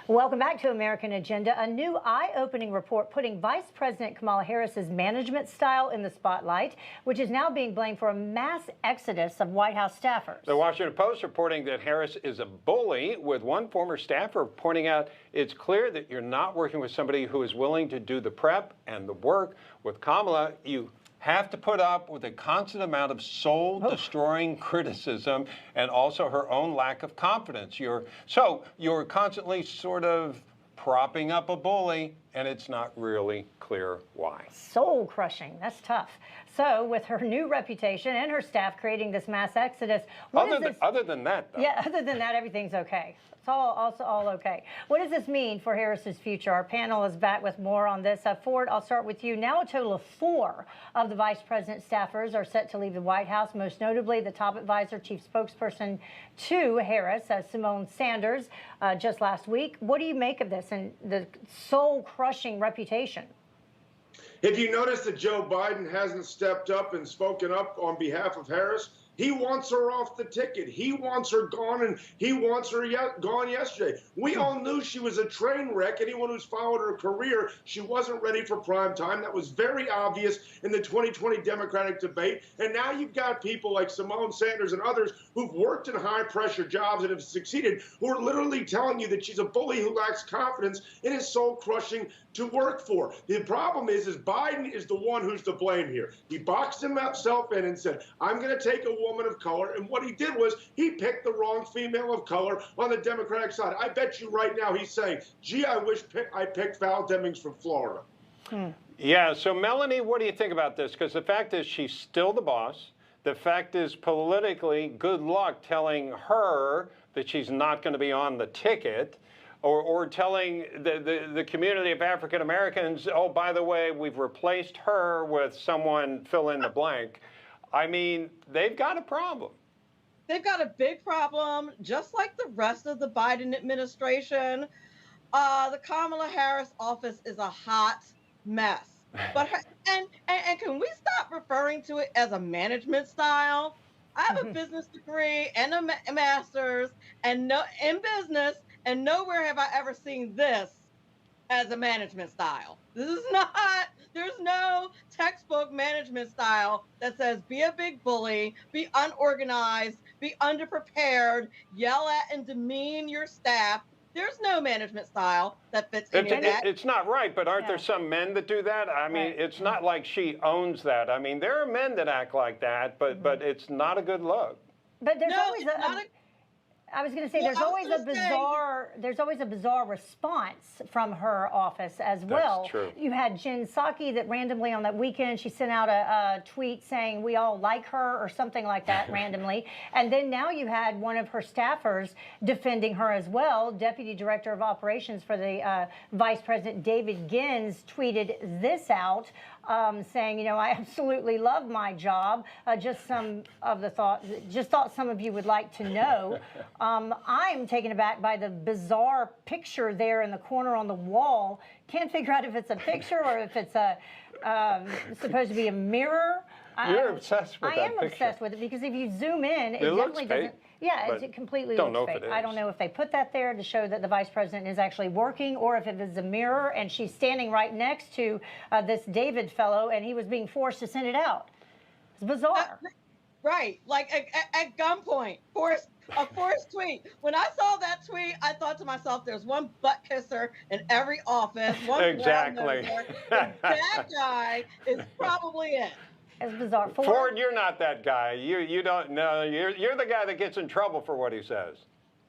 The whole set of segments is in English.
Welcome back to American Agenda. A new eye-opening report putting Vice President Kamala Harris's management style in the spotlight, which is now being blamed for a mass exodus of White House staffers. The Washington Post reporting that Harris is a bully, with one former staffer pointing out it's clear that you're not working with somebody who is willing to do the prep and the work. With Kamala, you have to put up with a constant amount of soul-destroying criticism and also her own lack of confidence. You're constantly sort of propping up a bully, and it's not really clear why. Soul-crushing. That's tough. So, with her new reputation and her staff creating this mass exodus, other than that, though. Yeah, other than that, everything's okay. It's all okay. What does this mean for Harris's future? Our panel is back with more on this. Ford, I'll start with you. Now a total of 4 of the vice president staffers are set to leave the White House, most notably the top advisor, chief spokesperson to Harris, Simone Sanders, just last week. What do you make of this and the soul-crushing reputation? If you notice that Joe Biden hasn't stepped up and spoken up on behalf of Harris, he wants her off the ticket. He wants her gone, and he wants her gone yesterday. We all knew she was a train wreck. Anyone who's followed her career, she wasn't ready for prime time. That was very obvious in the 2020 Democratic debate. And now you've got people like Simone Sanders and others who've worked in high-pressure jobs and have succeeded, who are literally telling you that she's a bully who lacks confidence and is soul-crushing to work for. The problem is Biden is the one who's to blame here. He boxed himself in and said, I'm going to take a woman of color. And what he did was he picked the wrong female of color on the Democratic side. I bet you right now he's saying, gee, I wish I picked Val Demings from Florida. Yeah. So, Melanie, what do you think about this? Because the fact is she's still the boss. The fact is, politically, good luck telling her that she's not going to be on the ticket. Or telling the community of African Americans, oh, by the way, we've replaced her with someone fill in the blank. I mean, they've got a problem. They've got a big problem, just like the rest of the Biden administration. The Kamala Harris office is a hot mess. But and can we stop referring to it as a management style? I have a business degree and a master's in business. And nowhere have I ever seen this as a management style. This is not, there's no textbook management style that says be a big bully, be unorganized, be underprepared, yell at and demean your staff. There's no management style that fits any of that. It's not right, but aren't there some men that do that? I mean, it's not like she owns that. I mean, there are men that act like that, but it's not a good look. But there's always I was going to say there's always a bizarre response from her office as well. That's true. You had Jen Psaki that randomly on that weekend she sent out a tweet saying we all like her or something like that randomly, and then now you had one of her staffers defending her as well. Deputy Director of Operations for the Vice President David Gins tweeted this out. Saying, you know, I absolutely love my job. Just thought some of you would like to know. I'm taken aback by the bizarre picture there in the corner on the wall. Can't figure out if it's a picture or if it's supposed to be a mirror. You're obsessed with that picture. I am obsessed with it because if you zoom in, it definitely doesn't. Yeah, it completely looks fake. I don't know if they put that there to show that the vice president is actually working or if it is a mirror and she's standing right next to this David fellow and he was being forced to send it out. It's bizarre. Right, like at gunpoint, a forced tweet. When I saw that tweet, I thought to myself, there's one butt kisser in every office. One exactly. That guy is probably it. It's bizarre. Ford, you're not that guy. You don't know. You're the guy that gets in trouble for what he says.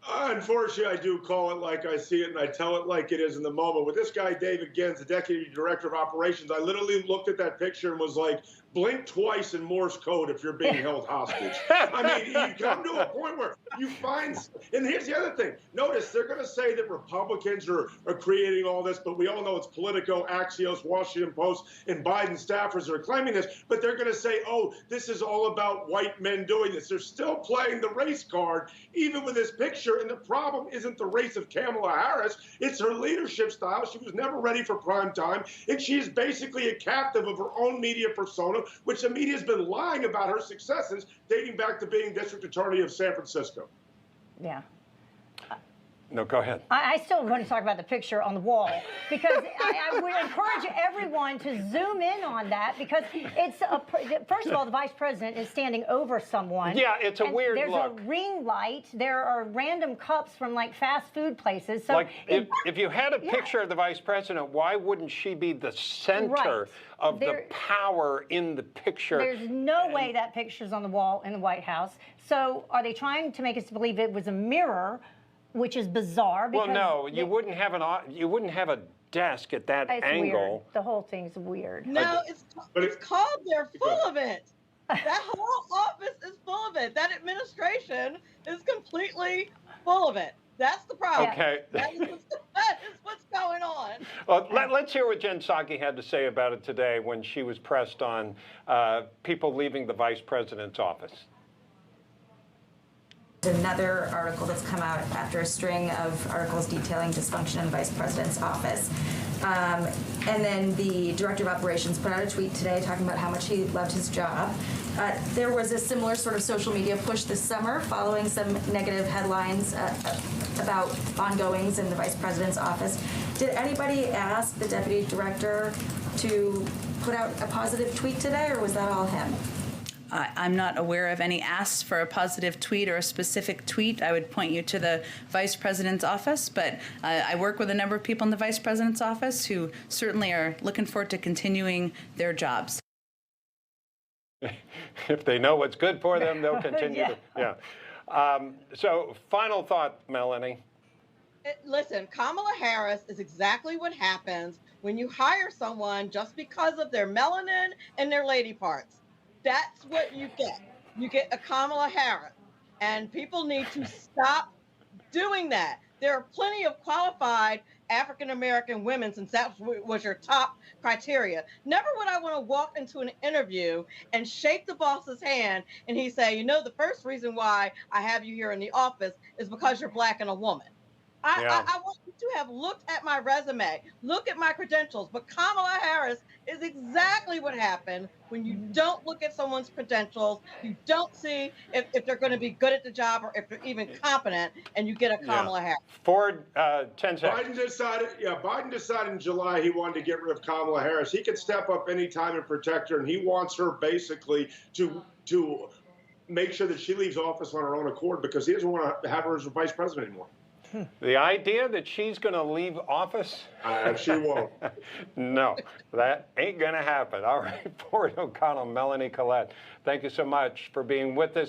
Unfortunately, I do call it like I see it, and I tell it like it is in the moment. With this guy, David Gins, the Deputy Director of Operations, I literally looked at that picture and was like, blink twice in Morse code if you're being held hostage. I mean, you come to a point where you find, and here's the other thing. Notice they're going to say that Republicans are creating all this, but we all know it's Politico, Axios, Washington Post, and Biden staffers are claiming this, but they're going to say, oh, this is all about white men doing this. They're still playing the race card, even with this picture, and the problem isn't the race of Kamala Harris, it's her leadership style. She was never ready for prime time, and she is basically a captive of her own media persona, which the media has been lying about her successes dating back to being district attorney of San Francisco. Yeah. No, go ahead. I still want to talk about the picture on the wall because I would encourage everyone to zoom in on that because first of all, the vice president is standing over someone. Yeah, it's a weird look. There's a ring light. There are random cups from like fast food places. So like if you had a picture of the vice president, why wouldn't she be the center of the power in the picture? There's no way that picture's on the wall in the White House. So are they trying to make us believe it was a mirror? Which is bizarre. Because well, no, you wouldn't have a desk at that angle. Weird. The whole thing's weird. No, it's called. They're full of it. That whole office is full of it. That administration is completely full of it. That's the problem. Okay. That is what's going on. Well, let's hear what Jen Psaki had to say about it today when she was pressed on people leaving the vice president's office. Another article that's come out after a string of articles detailing dysfunction in the vice president's office. And then the director of operations put out a tweet today talking about how much he loved his job. There was a similar sort of social media push this summer following some negative headlines about ongoings in the vice president's office. Did anybody ask the deputy director to put out a positive tweet today, or was that all him? I'm not aware of any asks for a positive tweet or a specific tweet. I would point you to the vice president's office, but I work with a number of people in the vice president's office who certainly are looking forward to continuing their jobs. If they know what's good for them, they'll continue. So final thought, Melanie. Listen, Kamala Harris is exactly what happens when you hire someone just because of their melanin and their lady parts. That's what you get. You get a Kamala Harris. And people need to stop doing that. There are plenty of qualified African-American women, since that was your top criteria. Never would I want to walk into an interview and shake the boss's hand and he say, you know, the first reason why I have you here in the office is because you're Black and a woman. I want you to have looked at my resume, look at my credentials, but Kamala Harris is exactly what happened when you don't look at someone's credentials, you don't see if they're going to be good at the job or if they're even competent, and you get a Kamala Harris. Ford, 10 seconds. Biden decided in July he wanted to get rid of Kamala Harris. He could step up anytime and protect her, and he wants her basically to make sure that she leaves office on her own accord because he doesn't want to have her as a vice president anymore. The idea that she's going to leave office? She won't. No, that ain't going to happen. All right, Ford O'Connell, Melanie Collette, thank you so much for being with us.